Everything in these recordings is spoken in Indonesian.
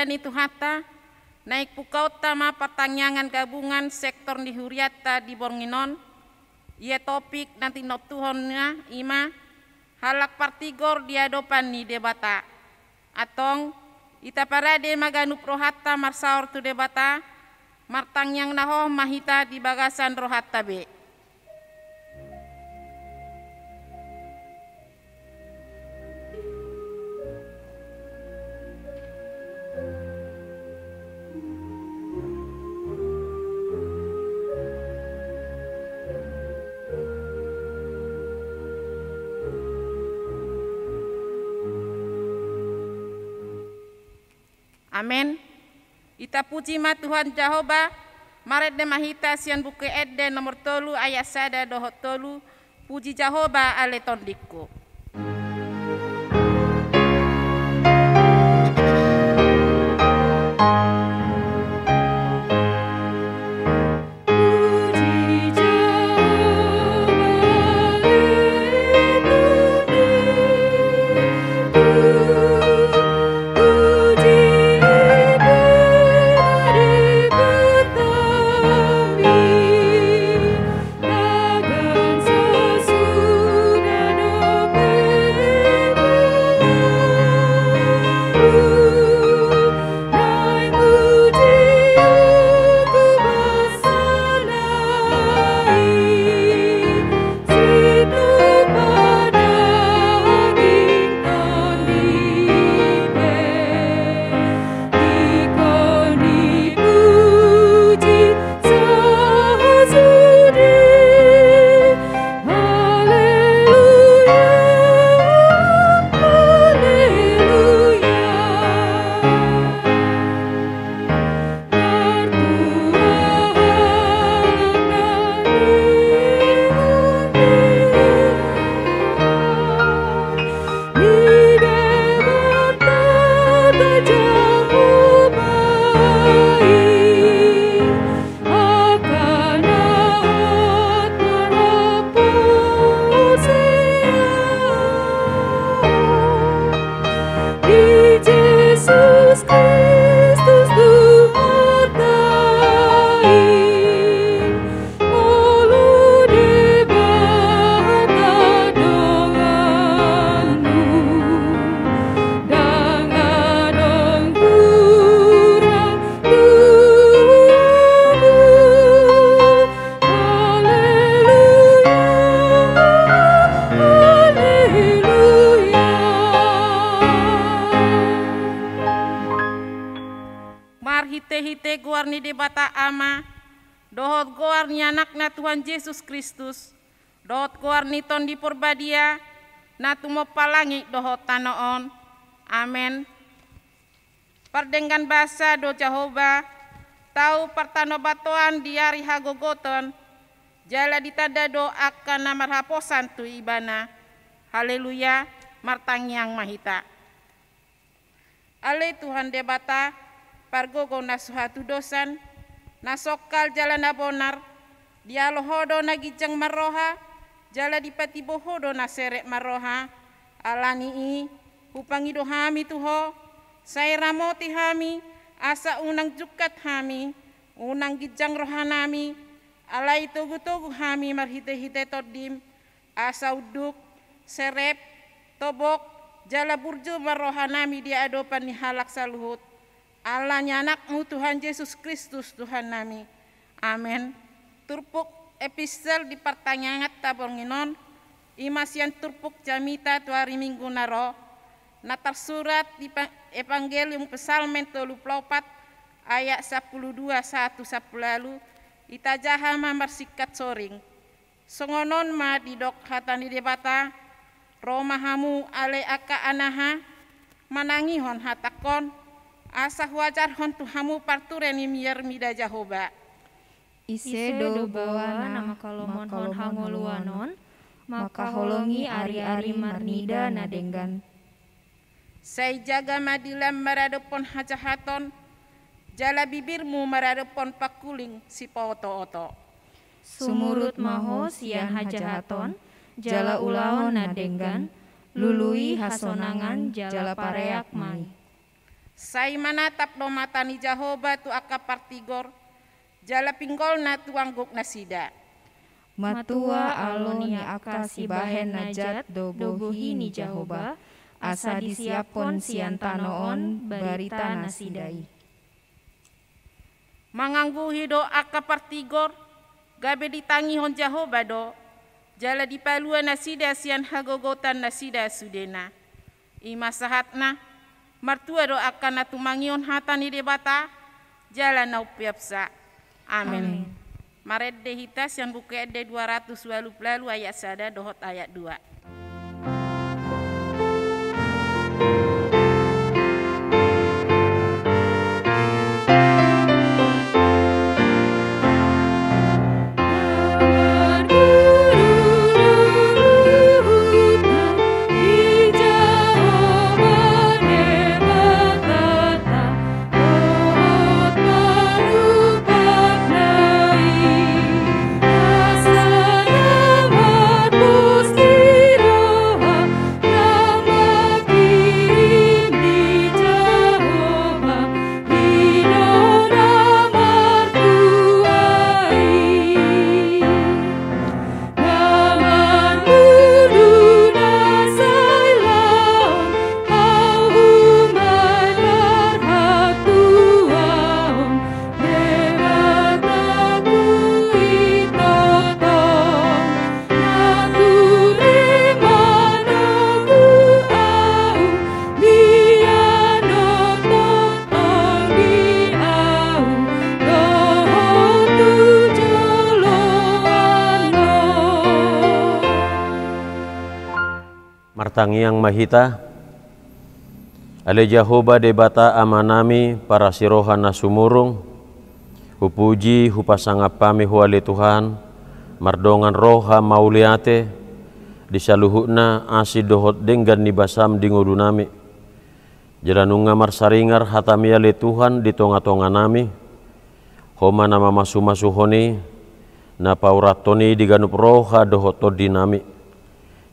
sian itu hata naik pukau tama pertanyaan gabungan sektor di huriata di Bornginon ia topik nanti noptuhonnya ima halak partigor di adopan ni debata atong ita parade maganu prohatta marsaur tu debata martang yang naho mahita di bagasan rohatta be. Amin. Ita puji ma Tuhan Jehovah, maret de mahita sian buku edde nomor 3 ayat 1 dohot 3, puji Jehovah ale tondikku. Hite-hite guar ni debata ama, dohot guar ni anakna Tuhan Yesus Kristus, dohot guar ni ton di porbadia, na tumo palangi dohot tanoon, amen. Pardenggan bahasa do Jehovah, tahu partano batoan di hari hagogoton, jala ditanda do akan namar haposan tu ibana, haleluya, martang yang mahita. Ale Tuhan debata, pargogo na suhatu dosan, na sokal jala na bonar, dia lohodo na gijang maroha, jala dipati bohodo na serek maroha, alani i, upangido hami tuho, saya ramoti hami, asa unang jukat hami, unang gijang rohanami, alai togu-togu hami marhite-hite todim, asa uduk, serep, tobok, jala burjo marohanami dia adopan ni halak saluhut, Allah anakmu Tuhan Yesus Kristus Tuhan nami. Amin. Turpuk epistel di pertanyaan tabornginon. Imasian turpuk jamita tuari minggu naro. Natar surat di Evangelium Psalmen 34 ayat 12 1 lalu. Itajahama marsikat soring. Songonon ma didok hatan di debata. Romahamu ale aka anaha. Manangihon hatakon. Asah wajar hontu hamu partureni miar mida Jehovah. Ise do bawa nama kolomon hon hangoluanon, maka holongi ari-ari marnida nadenggan. Saya jaga madilam maradepon hajahaton, jala bibirmu maradepon pakuling si poto-oto. Sumurut maho sian hajahaton, jala ulaon nadenggan, lului hasonangan jala pareak mai. Sai manatap do matani Jehovah tu aka partigor, jala pinggol na tuangguk nasida. Matua aloni aka si bahen najat do bohi ni Jehovah, asa disiapon sian tanoon barita nasidai. Mangangguhi do aka partigor, gabe ditangihon Jehovah do, jala dipalua nasida sian hagogotan nasida sudena. Ima sahatna, martua do akan natumangion hatani debata, jala nau piapsa. Amin. Maret dehitas yang buku ede 200 lalu ayat sada dohot ayat 2. Martangiang mahita, ale Jehovah debata amanami para sirohan na sumurung, hupuji hupasangap pami huale Tuhan, mardongan roha mauliate, disaluhuna asi dohot denggan ni basam dingulu nami, jalanunga marsaringar hatami ale Tuhan di tonga-tonga nami, homa nama masu-masuhoni, na pauratoni diganup roha dohot todi nami,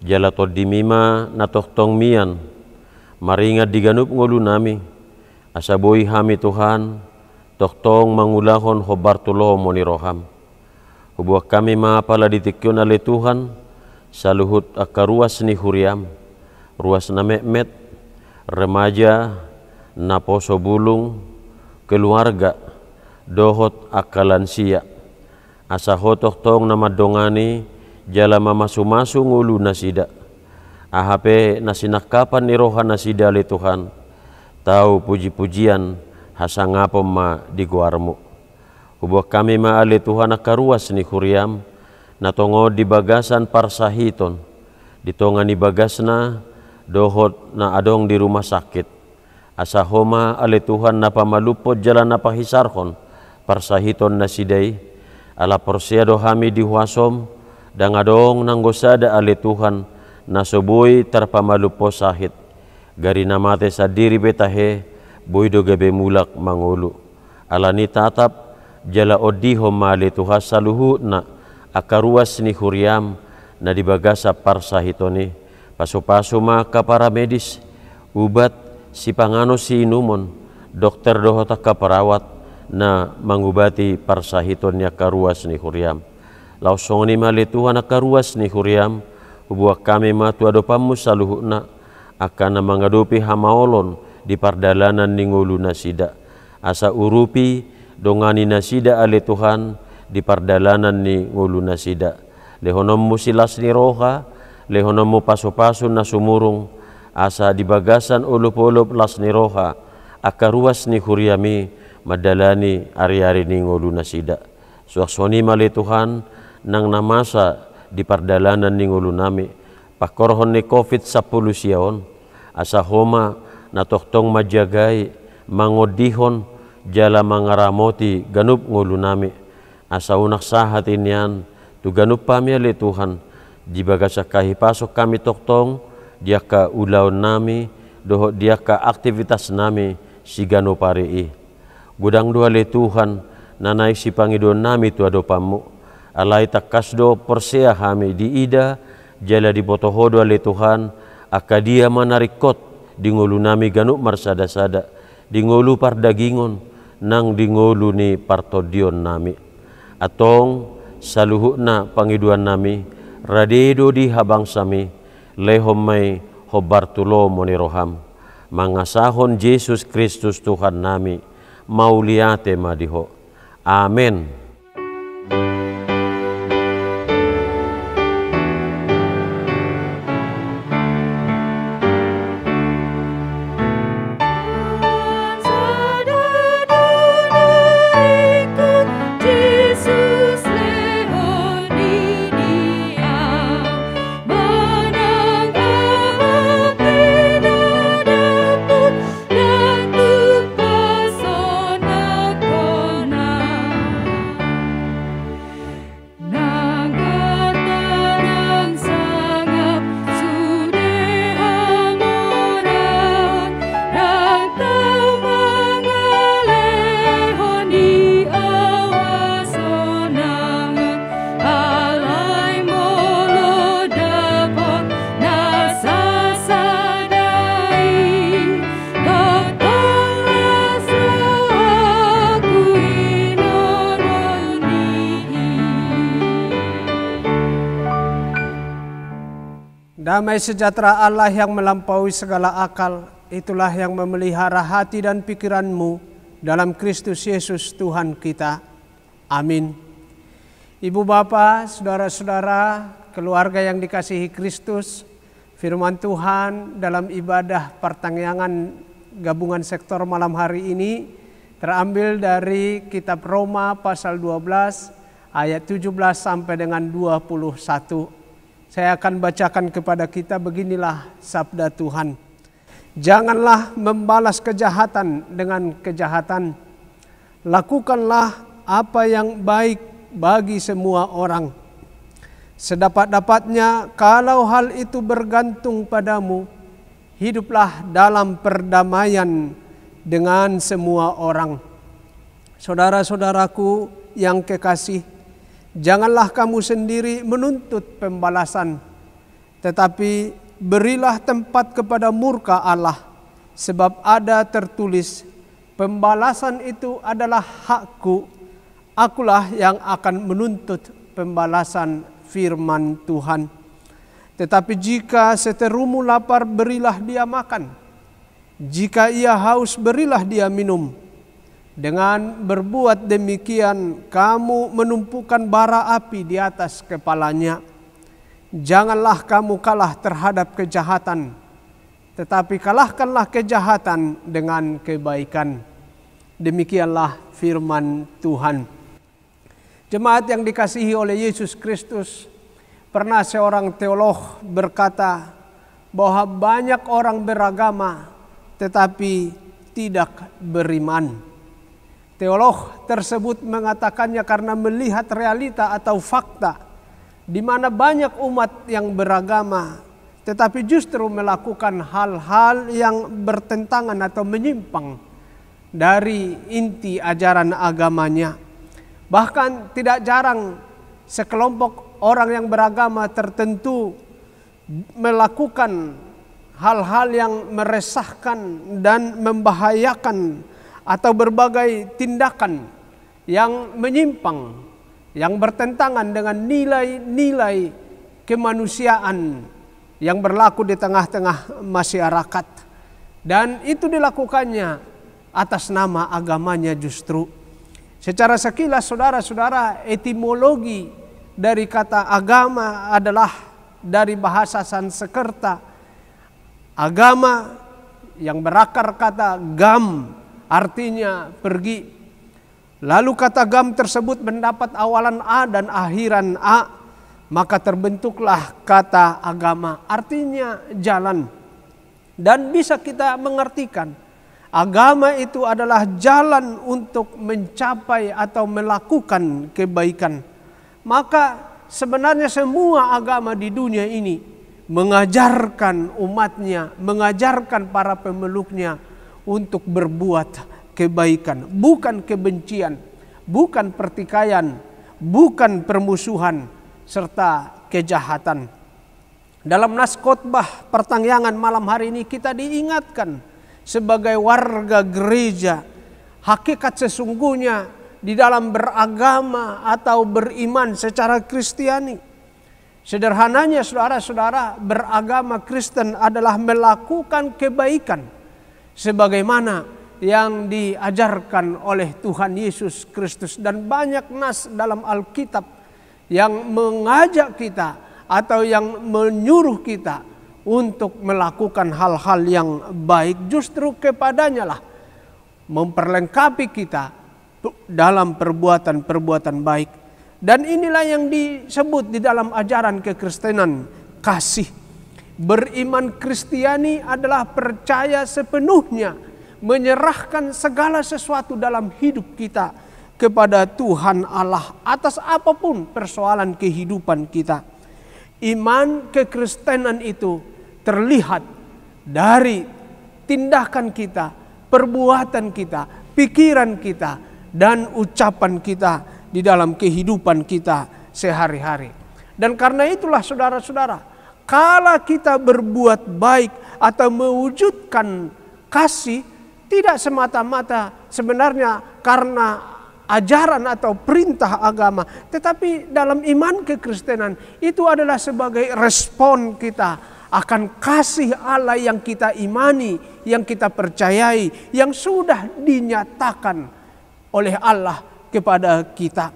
jala todi mima na tohtong mian, maringat diganup ngulu nami, asaboi hami Tuhan, tohtong mangulahon hobartulo moni roham. Hubuah kami maapala ditikyon ale Tuhan, saluhut akaruas ni huriam, ruas na mekmet, remaja, na poso bulung, keluarga, dohot akalansia, asaho tohtong na madongani, jala mamasu-masu ngulu nasida, ahape nasinakapan ni roha nasida le Tuhan, tahu puji-pujian hasangapom ma diguarmu. Hubuh kami ma ale Tuhan akaruas ni huriam, natongo di bagasan parsahiton, ditonga ni bagasna dohot na adong di rumah sakit, asahoma ale Tuhan na pamalupot jalan napahisarhon parsahiton nasidai, ala porsiado hami dihuasom, dan adong nanggosada ale Tuhan na soboi terpamalupo sahit, gari namate sadiri betahe boido gabe mulak mangulu, alani tatap jala odiho male Tuhan saluhu na akaruas ni huriam na dibagasa parsahitoni, paso-paso maka para medis, ubat si pangano si inumon, dokter dohota kaparawat na mangubati parsahiton ni akaruas ni huriam. Lausong ni mali Tuhan akaruas ni huriam, hubuah kami matu adopamu saluhuna, akan mengadupi hamaolon di pardalanan ni ngulu nasida, asa urupi dongani nasida ale Tuhan di pardalanan ni ngulu nasida, lehonomu silas ni roha, lehonomu paso-paso na sumurung, asa di bagasan ulup-ulup las ni roha, akaruas ni huriami madalani ari-ari ni ngulu nasida. Suaksoni mali Tuhan nang namasa di pardalanan ni ngulu nami, pakorhon ni COVID-10 siyaon, asa homa na tohtong majagai, mangodihon, jala mangaramoti ganup ngulu nami, asa unak sahat inian, tu ganup pami ale Tuhan, di bagasa kahipasok kami tohtong, dia ka ulaon nami, doho dia ka aktivitas nami, si ganup pari gudang dua ale Tuhan, nanai si pangidon nami tu adopamu, alai takasdo persea hami di ida, jala di potohodo ale Tuhan, akadia manarikot di ngulu nami ganup marsada-sada, dingolu pardagingon nang dingolu ni partodion nami atong saluhuna pangiduan nami radedo di habang sami lehom may hobartulo moniroham mangasahon Yesus Kristus Tuhan nami mauliate madiho. Amen. Damai sejahtera Allah yang melampaui segala akal, itulah yang memelihara hati dan pikiranmu dalam Kristus Yesus Tuhan kita. Amin. Ibu bapa, saudara-saudara, keluarga yang dikasihi Kristus, firman Tuhan dalam ibadah pertangyangan gabungan sektor malam hari ini terambil dari kitab Roma pasal 12 ayat 17 sampai dengan 21. Saya akan bacakan kepada kita, beginilah sabda Tuhan. Janganlah membalas kejahatan dengan kejahatan. Lakukanlah apa yang baik bagi semua orang. Sedapat-dapatnya kalau hal itu bergantung padamu, hiduplah dalam perdamaian dengan semua orang. Saudara-saudaraku yang kekasih, janganlah kamu sendiri menuntut pembalasan, tetapi berilah tempat kepada murka Allah, sebab ada tertulis, pembalasan itu adalah hakku, akulah yang akan menuntut pembalasan, firman Tuhan. Tetapi jika seterumu lapar, berilah dia makan, jika ia haus, berilah dia minum. Dengan berbuat demikian, kamu menumpukan bara api di atas kepalanya. Janganlah kamu kalah terhadap kejahatan, tetapi kalahkanlah kejahatan dengan kebaikan. Demikianlah firman Tuhan. Jemaat yang dikasihi oleh Yesus Kristus, pernah seorang teolog berkata bahwa banyak orang beragama tetapi tidak beriman. Teolog tersebut mengatakannya karena melihat realita atau fakta di mana banyak umat yang beragama tetapi justru melakukan hal-hal yang bertentangan atau menyimpang dari inti ajaran agamanya. Bahkan tidak jarang sekelompok orang yang beragama tertentu melakukan hal-hal yang meresahkan dan membahayakan atau berbagai tindakan yang menyimpang, yang bertentangan dengan nilai-nilai kemanusiaan yang berlaku di tengah-tengah masyarakat. Dan itu dilakukannya atas nama agamanya justru. Secara sekilas saudara-saudara, etimologi dari kata agama adalah dari bahasa Sanskerta. Agama yang berakar kata gam, artinya pergi. Lalu kata gam tersebut mendapat awalan A dan akhiran A, maka terbentuklah kata agama, artinya jalan. Dan bisa kita mengartikan, agama itu adalah jalan untuk mencapai atau melakukan kebaikan. Maka sebenarnya semua agama di dunia ini mengajarkan umatnya, mengajarkan para pemeluknya untuk berbuat kebaikan, bukan kebencian, bukan pertikaian, bukan permusuhan, serta kejahatan. Dalam nas khotbah pertangyangan malam hari ini kita diingatkan sebagai warga gereja, hakikat sesungguhnya di dalam beragama atau beriman secara Kristiani. Sederhananya saudara-saudara, beragama Kristen adalah melakukan kebaikan sebagaimana yang diajarkan oleh Tuhan Yesus Kristus. Dan banyak nas dalam Alkitab yang mengajak kita atau yang menyuruh kita untuk melakukan hal-hal yang baik. Justru kepadanya lah memperlengkapi kita dalam perbuatan-perbuatan baik. Dan inilah yang disebut di dalam ajaran kekristenan, kasih. Beriman Kristiani adalah percaya sepenuhnya, menyerahkan segala sesuatu dalam hidup kita kepada Tuhan Allah atas apapun persoalan kehidupan kita. Iman kekristenan itu terlihat dari tindakan kita, perbuatan kita, pikiran kita, dan ucapan kita di dalam kehidupan kita sehari-hari. Dan karena itulah saudara-saudara, kalau kita berbuat baik atau mewujudkan kasih, tidak semata-mata sebenarnya karena ajaran atau perintah agama, tetapi dalam iman kekristenan itu adalah sebagai respon kita akan kasih Allah yang kita imani, yang kita percayai, yang sudah dinyatakan oleh Allah kepada kita.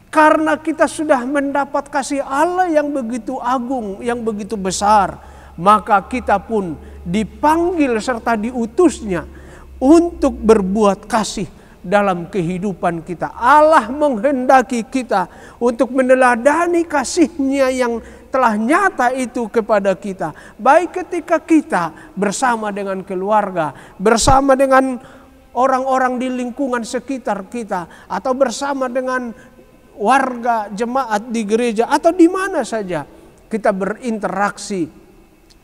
Karena kita sudah mendapat kasih Allah yang begitu agung, yang begitu besar, maka kita pun dipanggil serta diutusnya untuk berbuat kasih dalam kehidupan kita. Allah menghendaki kita untuk meneladani kasih-Nya yang telah nyata itu kepada kita. Baik ketika kita bersama dengan keluarga, bersama dengan orang-orang di lingkungan sekitar kita, atau bersama dengan warga jemaat di gereja, atau di mana saja kita berinteraksi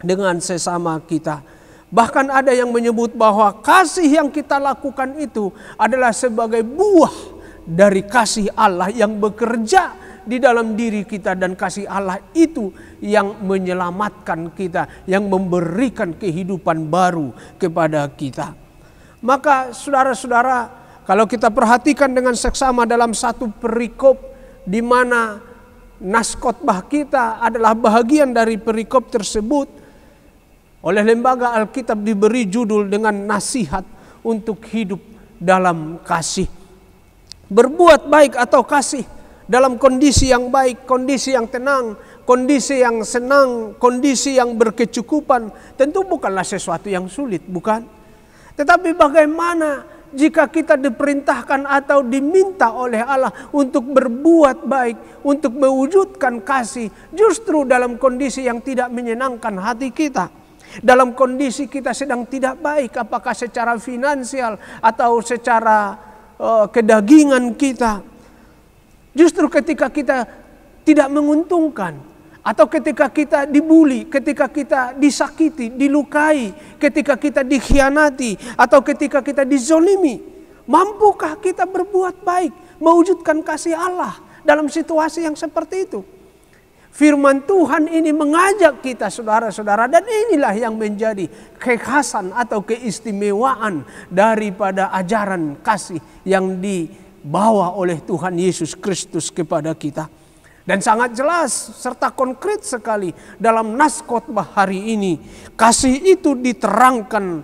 dengan sesama kita. Bahkan ada yang menyebut bahwa kasih yang kita lakukan itu adalah sebagai buah dari kasih Allah yang bekerja di dalam diri kita, dan kasih Allah itu yang menyelamatkan kita, yang memberikan kehidupan baru kepada kita. Maka saudara-saudara, kalau kita perhatikan dengan seksama dalam satu perikop di mana nas khotbah kita adalah bahagian dari perikop tersebut, oleh Lembaga Alkitab diberi judul dengan nasihat untuk hidup dalam kasih. Berbuat baik atau kasih dalam kondisi yang baik, kondisi yang tenang, kondisi yang senang, kondisi yang berkecukupan, tentu bukanlah sesuatu yang sulit, bukan? Tetapi bagaimana jika kita diperintahkan atau diminta oleh Allah untuk berbuat baik, untuk mewujudkan kasih, justru dalam kondisi yang tidak menyenangkan hati kita, dalam kondisi kita sedang tidak baik, apakah secara finansial atau secara kedagingan kita, justru ketika kita tidak menguntungkan, atau ketika kita dibuli, ketika kita disakiti, dilukai, ketika kita dikhianati, atau ketika kita dizolimi, mampukah kita berbuat baik, mewujudkan kasih Allah dalam situasi yang seperti itu? Firman Tuhan ini mengajak kita saudara-saudara, dan inilah yang menjadi kekhasan atau keistimewaan daripada ajaran kasih yang dibawa oleh Tuhan Yesus Kristus kepada kita. Dan sangat jelas serta konkret sekali dalam nas khotbah hari ini. Kasih itu diterangkan.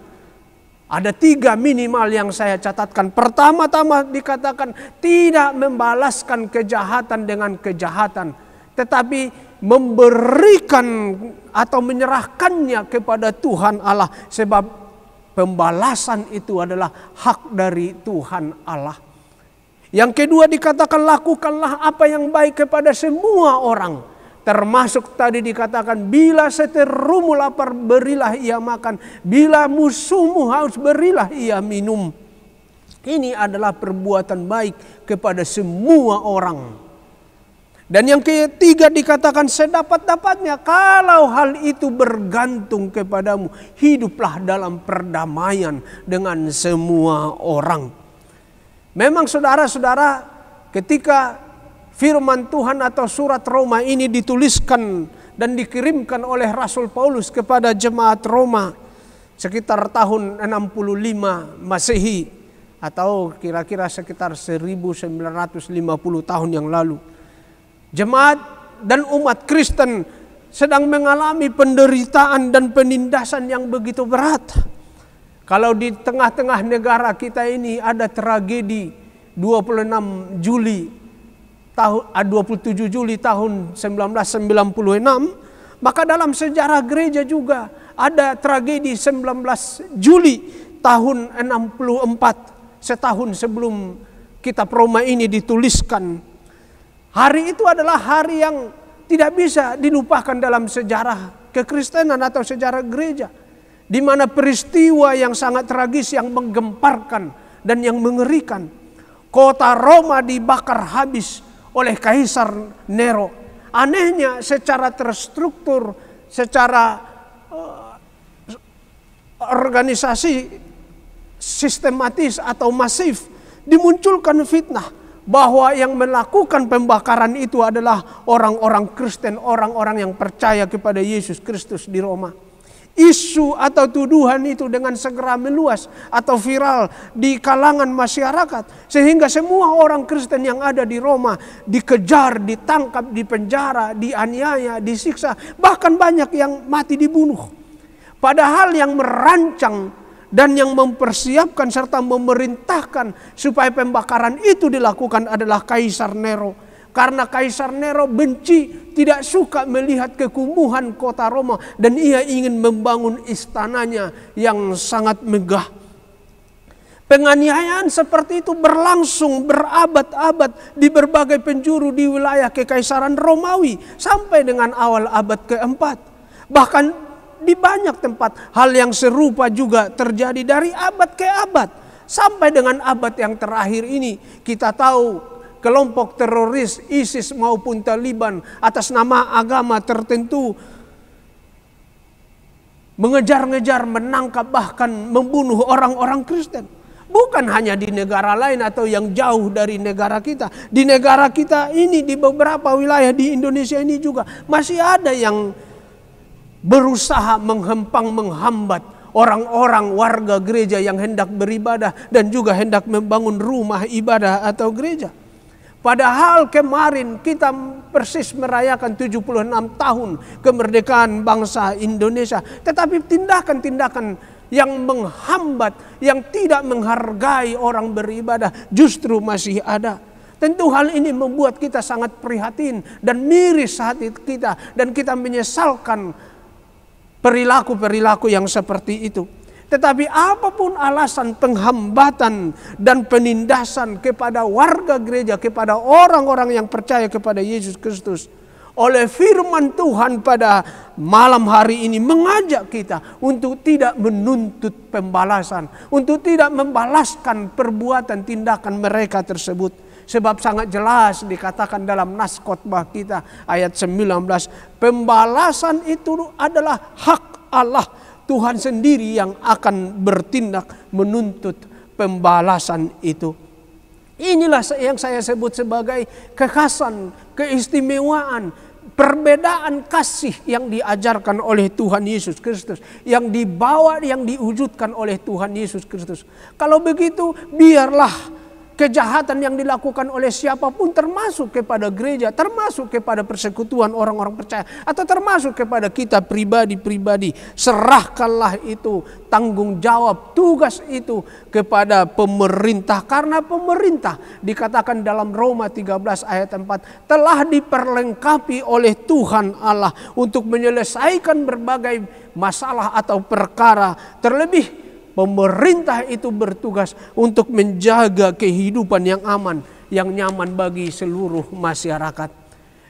Ada 3 minimal yang saya catatkan. Pertama-tama dikatakan tidak membalaskan kejahatan dengan kejahatan, tetapi memberikan atau menyerahkannya kepada Tuhan Allah. Sebab pembalasan itu adalah hak dari Tuhan Allah. Yang kedua dikatakan lakukanlah apa yang baik kepada semua orang. Termasuk tadi dikatakan bila seterumu lapar berilah ia makan. Bila musuhmu haus berilah ia minum. Ini adalah perbuatan baik kepada semua orang. Dan yang ketiga dikatakan sedapat-dapatnya kalau hal itu bergantung kepadamu, hiduplah dalam perdamaian dengan semua orang. Memang saudara-saudara, ketika firman Tuhan atau surat Roma ini dituliskan dan dikirimkan oleh Rasul Paulus kepada jemaat Roma, sekitar tahun 65 Masehi atau kira-kira sekitar 1950 tahun yang lalu. Jemaat dan umat Kristen sedang mengalami penderitaan dan penindasan yang begitu berat. Kalau di tengah-tengah negara kita ini ada tragedi 27 Juli tahun 1996, maka dalam sejarah gereja juga ada tragedi 19 Juli tahun 64, setahun sebelum kitab Roma ini dituliskan. Hari itu adalah hari yang tidak bisa dilupakan dalam sejarah kekristenan atau sejarah gereja, di mana peristiwa yang sangat tragis yang menggemparkan dan yang mengerikan. Kota Roma dibakar habis oleh Kaisar Nero. Anehnya secara terstruktur, secara organisasi sistematis atau masif dimunculkan fitnah bahwa yang melakukan pembakaran itu adalah orang-orang Kristen, orang-orang yang percaya kepada Yesus Kristus di Roma. Isu atau tuduhan itu dengan segera meluas atau viral di kalangan masyarakat, sehingga semua orang Kristen yang ada di Roma dikejar, ditangkap, dipenjara, dianiaya, disiksa, bahkan banyak yang mati dibunuh. Padahal yang merancang dan yang mempersiapkan serta memerintahkan supaya pembakaran itu dilakukan adalah Kaisar Nero. Karena Kaisar Nero benci, tidak suka melihat kekumuhan kota Roma, dan ia ingin membangun istananya yang sangat megah. Penganiayaan seperti itu berlangsung berabad-abad di berbagai penjuru di wilayah Kekaisaran Romawi sampai dengan awal abad keempat. Bahkan di banyak tempat hal yang serupa juga terjadi dari abad ke abad. Sampai dengan abad yang terakhir ini kita tahu kelompok teroris ISIS maupun Taliban atas nama agama tertentu mengejar-ngejar, menangkap, bahkan membunuh orang-orang Kristen. Bukan hanya di negara lain atau yang jauh dari negara kita. Di negara kita ini, di beberapa wilayah di Indonesia ini juga masih ada yang berusaha menghambat orang-orang warga gereja yang hendak beribadah dan juga hendak membangun rumah ibadah atau gereja. Padahal kemarin kita persis merayakan 76 tahun kemerdekaan bangsa Indonesia. Tetapi tindakan-tindakan yang menghambat, yang tidak menghargai orang beribadah justru masih ada. Tentu hal ini membuat kita sangat prihatin dan miris hati kita. Dan kita menyesalkan perilaku-perilaku yang seperti itu. Tetapi apapun alasan penghambatan dan penindasan kepada warga gereja, kepada orang-orang yang percaya kepada Yesus Kristus, oleh firman Tuhan pada malam hari ini mengajak kita untuk tidak menuntut pembalasan, untuk tidak membalaskan perbuatan tindakan mereka tersebut. Sebab sangat jelas dikatakan dalam nas khotbah kita ayat 19, pembalasan itu adalah hak Allah. Tuhan sendiri yang akan bertindak menuntut pembalasan itu. Inilah yang saya sebut sebagai kekhasan, keistimewaan, perbedaan kasih yang diajarkan oleh Tuhan Yesus Kristus, yang dibawa, yang diwujudkan oleh Tuhan Yesus Kristus. Kalau begitu, biarlah kejahatan yang dilakukan oleh siapapun, termasuk kepada gereja, termasuk kepada persekutuan orang-orang percaya, atau termasuk kepada kita pribadi-pribadi, serahkanlah itu tanggung jawab, tugas itu kepada pemerintah. Karena pemerintah dikatakan dalam Roma 13 ayat 4 telah diperlengkapi oleh Tuhan Allah untuk menyelesaikan berbagai masalah atau perkara. Terlebih pemerintah itu bertugas untuk menjaga kehidupan yang aman, yang nyaman bagi seluruh masyarakat.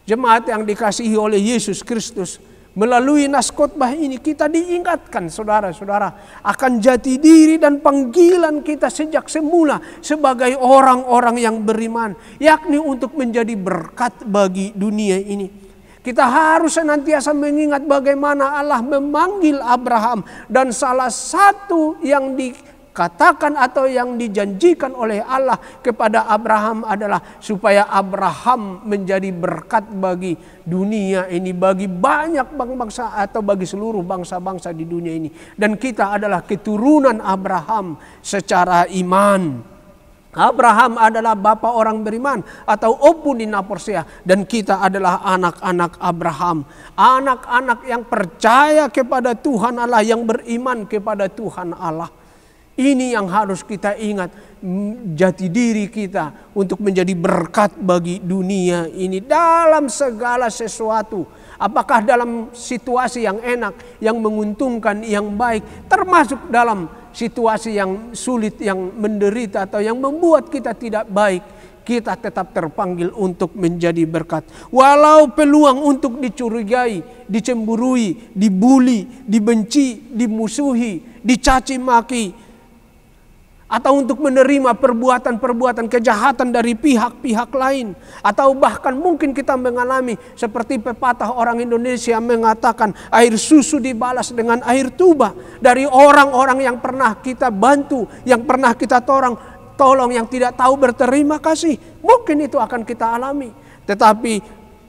Jemaat yang dikasihi oleh Yesus Kristus, melalui nas khotbah ini kita diingatkan saudara-saudara akan jati diri dan panggilan kita sejak semula sebagai orang-orang yang beriman, yakni untuk menjadi berkat bagi dunia ini. Kita harus senantiasa mengingat bagaimana Allah memanggil Abraham, dan salah satu yang katakan atau yang dijanjikan oleh Allah kepada Abraham adalah supaya Abraham menjadi berkat bagi dunia ini, bagi banyak bangsa atau bagi seluruh bangsa-bangsa di dunia ini. Dan kita adalah keturunan Abraham secara iman. Abraham adalah bapa orang beriman atau opuni naporsea, dan kita adalah anak-anak Abraham, anak-anak yang percaya kepada Tuhan Allah, yang beriman kepada Tuhan Allah. Ini yang harus kita ingat, jati diri kita untuk menjadi berkat bagi dunia ini dalam segala sesuatu. Apakah dalam situasi yang enak, yang menguntungkan, yang baik, termasuk dalam situasi yang sulit, yang menderita atau yang membuat kita tidak baik, kita tetap terpanggil untuk menjadi berkat. Walau peluang untuk dicurigai, dicemburui, dibuli, dibenci, dimusuhi, dicaci maki, atau untuk menerima perbuatan-perbuatan kejahatan dari pihak-pihak lain, atau bahkan mungkin kita mengalami seperti pepatah orang Indonesia mengatakan, air susu dibalas dengan air tuba, dari orang-orang yang pernah kita bantu, yang pernah kita tolong, yang tidak tahu berterima kasih. Mungkin itu akan kita alami. Tetapi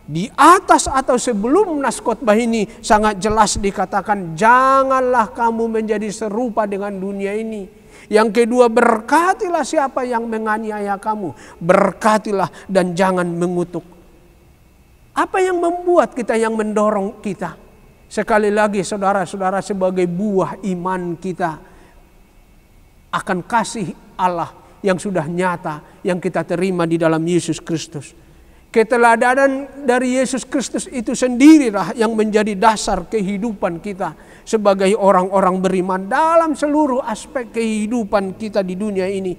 di atas atau sebelum nas khotbah ini sangat jelas dikatakan, janganlah kamu menjadi serupa dengan dunia ini. Yang kedua, berkatilah siapa yang menganiaya kamu, berkatilah dan jangan mengutuk. Apa yang membuat kita, yang mendorong kita? Sekali lagi saudara-saudara, sebagai buah iman kita akan kasih Allah yang sudah nyata, yang kita terima di dalam Yesus Kristus. Keteladanan dari Yesus Kristus itu sendirilah yang menjadi dasar kehidupan kita sebagai orang-orang beriman dalam seluruh aspek kehidupan kita di dunia ini.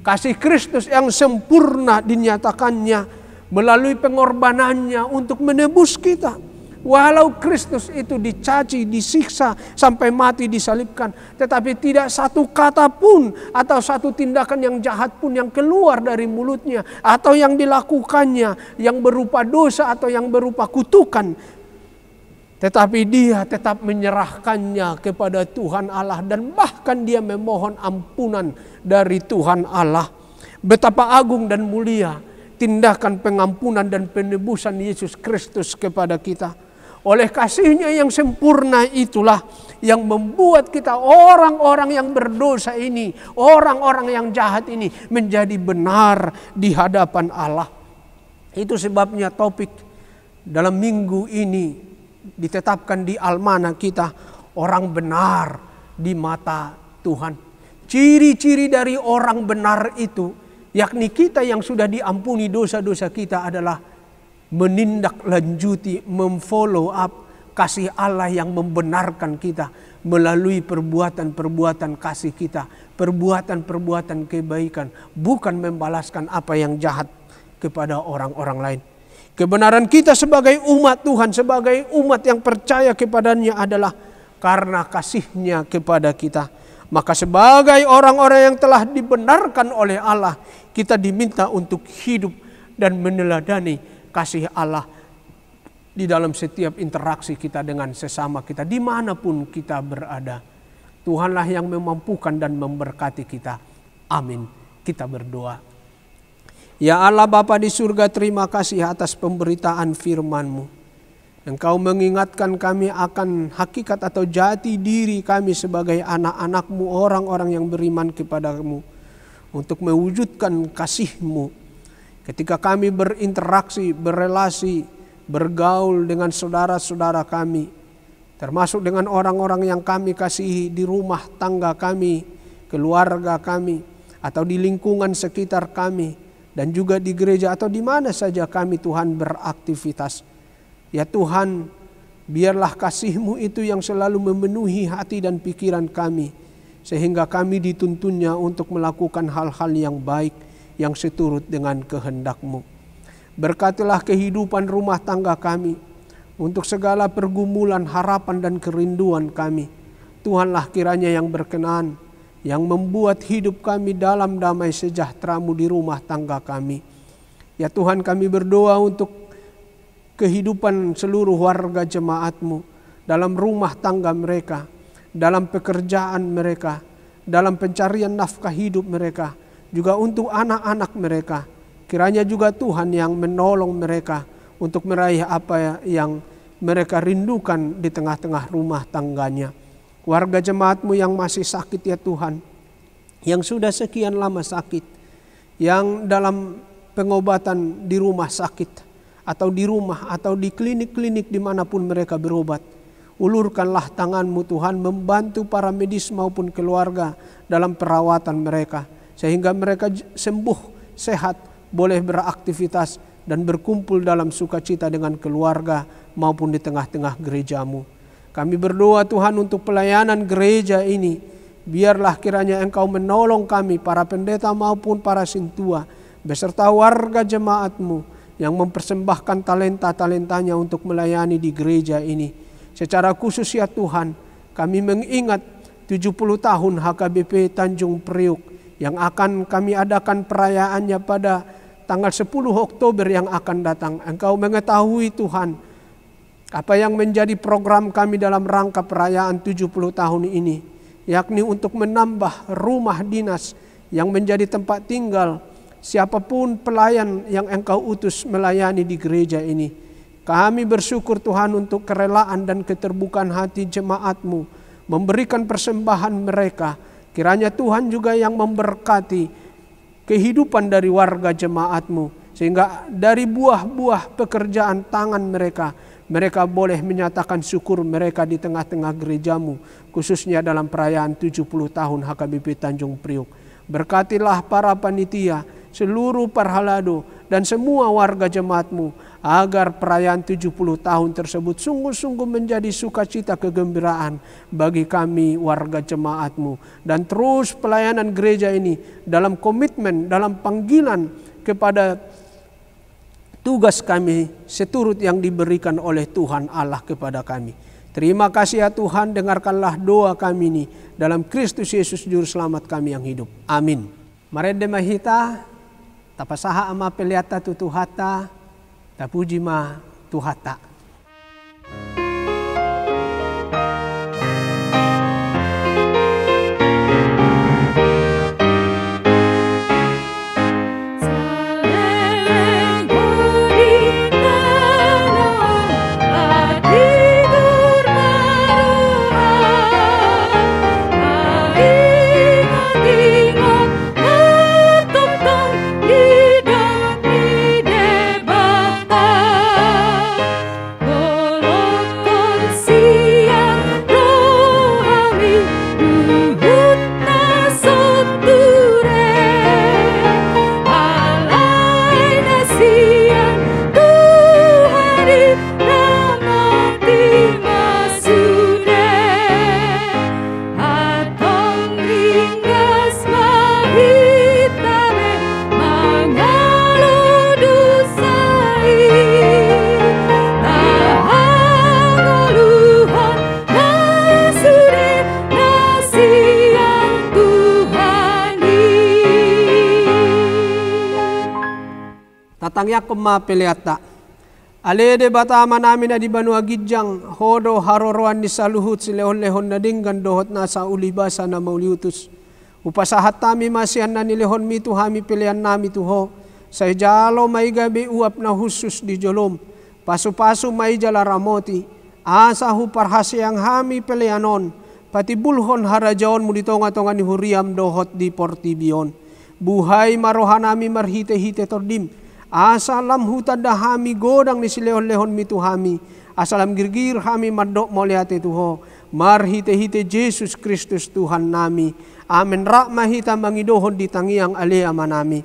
Kasih Kristus yang sempurna dinyatakannya melalui pengorbanannya untuk menebus kita. Walau Kristus itu dicaci, disiksa, sampai mati disalibkan, tetapi tidak satu kata pun atau satu tindakan yang jahat pun yang keluar dari mulutnya atau yang dilakukannya yang berupa dosa atau yang berupa kutukan. Tetapi dia tetap menyerahkannya kepada Tuhan Allah, dan bahkan dia memohon ampunan dari Tuhan Allah. Betapa agung dan mulia tindakan pengampunan dan penebusan Yesus Kristus kepada kita. Oleh kasihnya yang sempurna itulah yang membuat kita, orang-orang yang berdosa ini, orang-orang yang jahat ini, menjadi benar di hadapan Allah. Itu sebabnya topik dalam minggu ini ditetapkan di almanak kita, orang benar di mata Tuhan. Ciri-ciri dari orang benar itu, yakni kita yang sudah diampuni dosa-dosa kita, adalah menindaklanjuti, memfollow up kasih Allah yang membenarkan kita melalui perbuatan-perbuatan kasih kita, perbuatan-perbuatan kebaikan, bukan membalaskan apa yang jahat kepada orang-orang lain. Kebenaran kita sebagai umat Tuhan, sebagai umat yang percaya kepadanya adalah karena kasihnya kepada kita. Maka sebagai orang-orang yang telah dibenarkan oleh Allah, kita diminta untuk hidup dan meneladani kasih Allah di dalam setiap interaksi kita dengan sesama kita, dimanapun kita berada. Tuhanlah yang memampukan dan memberkati kita. Amin. Kita berdoa. Ya Allah Bapa di surga, terima kasih atas pemberitaan firman-Mu. Engkau mengingatkan kami akan hakikat atau jati diri kami sebagai anak-anak-Mu, orang-orang yang beriman kepada-Mu, untuk mewujudkan kasih-Mu. Ketika kami berinteraksi, berelasi, bergaul dengan saudara-saudara kami, termasuk dengan orang-orang yang kami kasihi di rumah tangga kami, keluarga kami, atau di lingkungan sekitar kami, dan juga di gereja atau di mana saja kami Tuhan beraktivitas. Ya Tuhan, biarlah kasih-Mu itu yang selalu memenuhi hati dan pikiran kami, sehingga kami dituntunnya untuk melakukan hal-hal yang baik, yang seturut dengan kehendak-Mu. Berkatilah kehidupan rumah tangga kami, untuk segala pergumulan, harapan dan kerinduan kami. Tuhanlah kiranya yang berkenan, yang membuat hidup kami dalam damai sejahtera-Mu di rumah tangga kami. Ya Tuhan, kami berdoa untuk kehidupan seluruh warga jemaat-Mu dalam rumah tangga mereka, dalam pekerjaan mereka, dalam pencarian nafkah hidup mereka, juga untuk anak-anak mereka. Kiranya juga Tuhan yang menolong mereka untuk meraih apa yang mereka rindukan di tengah-tengah rumah tangganya. Warga jemaat-Mu yang masih sakit ya Tuhan, yang sudah sekian lama sakit, yang dalam pengobatan di rumah sakit, atau di rumah, atau di klinik-klinik dimanapun mereka berobat. Ulurkanlah tangan-Mu Tuhan, membantu para medis maupun keluarga dalam perawatan mereka, sehingga mereka sembuh, sehat, boleh beraktivitas dan berkumpul dalam sukacita dengan keluarga maupun di tengah-tengah gereja-Mu. Kami berdoa Tuhan untuk pelayanan gereja ini, biarlah kiranya Engkau menolong kami, para pendeta maupun para sintua, beserta warga jemaat-Mu yang mempersembahkan talenta-talentanya untuk melayani di gereja ini. Secara khusus ya Tuhan, kami mengingat 70 tahun HKBP Tanjung Priuk yang akan kami adakan perayaannya pada tanggal 10 Oktober yang akan datang. Engkau mengetahui Tuhan apa yang menjadi program kami dalam rangka perayaan 70 tahun ini, yakni untuk menambah rumah dinas yang menjadi tempat tinggal siapapun pelayan yang Engkau utus melayani di gereja ini. Kami bersyukur Tuhan untuk kerelaan dan keterbukaan hati jemaat-Mu memberikan persembahan mereka. Kiranya Tuhan juga yang memberkati kehidupan dari warga jemaat-Mu, sehingga dari buah-buah pekerjaan tangan mereka, mereka boleh menyatakan syukur mereka di tengah-tengah gereja-Mu, khususnya dalam perayaan 70 tahun HKBP Tanjung Priuk. Berkatilah para panitia, seluruh parhalado, dan semua warga jemaat-Mu, agar perayaan 70 tahun tersebut sungguh-sungguh menjadi sukacita kegembiraan bagi kami warga jemaat-Mu. Dan terus pelayanan gereja ini dalam komitmen, dalam panggilan kepada tugas kami seturut yang diberikan oleh Tuhan Allah kepada kami. Terima kasih ya Tuhan, dengarkanlah doa kami ini dalam Kristus Yesus Juru Selamat kami yang hidup. Amin. Marende mahita, tapasaha ama peliata tutuhata, tapuji ma tuhata. Tatangya kema peliata. Alede batama namin adi Banua Gijang, hodo haroroan ni saluhut silehon-lehon na dinggan dohot nasa ulibasa na mauliutus. Upasahat tami masihan na nilehon mi tuhami pilihan nami tuho. Sa jalo may gabi uap na husus di jolom. Pasu-pasu may jala ramoti. Asa huparhasyang hami pilihanon. Pati bulhon harajaon mo ditonga-tonga ni huriam dohot di portibion. Buhay marohanami marhite-hite tordim. Asalam hutada hami godang ni silehon-lehon mituhami. Asalam girgir hami mardok moliate tuho. Marhite-hite Yesus Kristus Tuhan nami. Amen. Rakma hita mangidohon di tangiang ale amanami.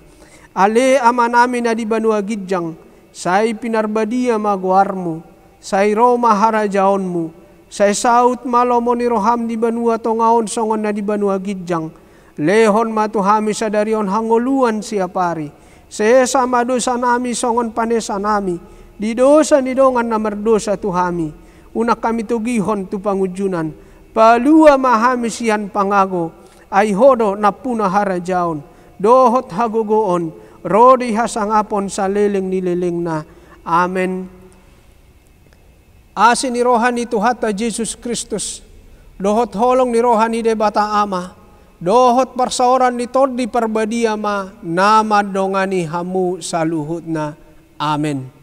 Ale amanami na di Banua Gijang. Say pinarbadia maguarmu. Say Roma harajaonmu. Say saut malomo ni roham di Banua tongaon songon na di Banua Gijang. Lehon matuhami sa darion hangoluan siapari. Sesa madosa nami songon panesa nami. Di dosa ni dongan na merdosa tuhami. Una kami tugihon tu pangujunan. Palua mahami siyan pangago. Ay hodo na puna harajaon. Dohot hagogoon. Rodi hasangapon sa leleng nileleng na. Amen. Asin ni rohani tuhata Jesus Kristus. Dohot holong ni rohani de bata ama. dohot persaoran nitod di perbadia ma nama dongani hamu saluhutna. Amin.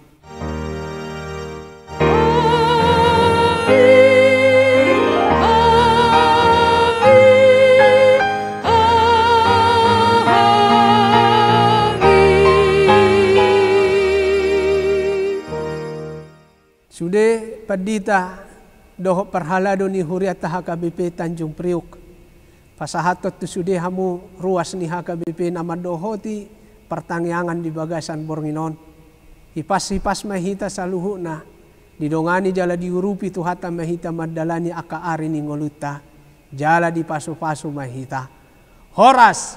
Sudah padita dohot perhala doni huriat HKBP Tanjung Priuk. Pasahatot tu sudah hamu ruas ni HKBP nama dohoti pertangyangan di bagasan Bornginon. Hipas mahita saluhuna didongani jala diurupi tu hata mahita madalani aka ari ni ngoluta jala di pasu-pasu mahita. Horas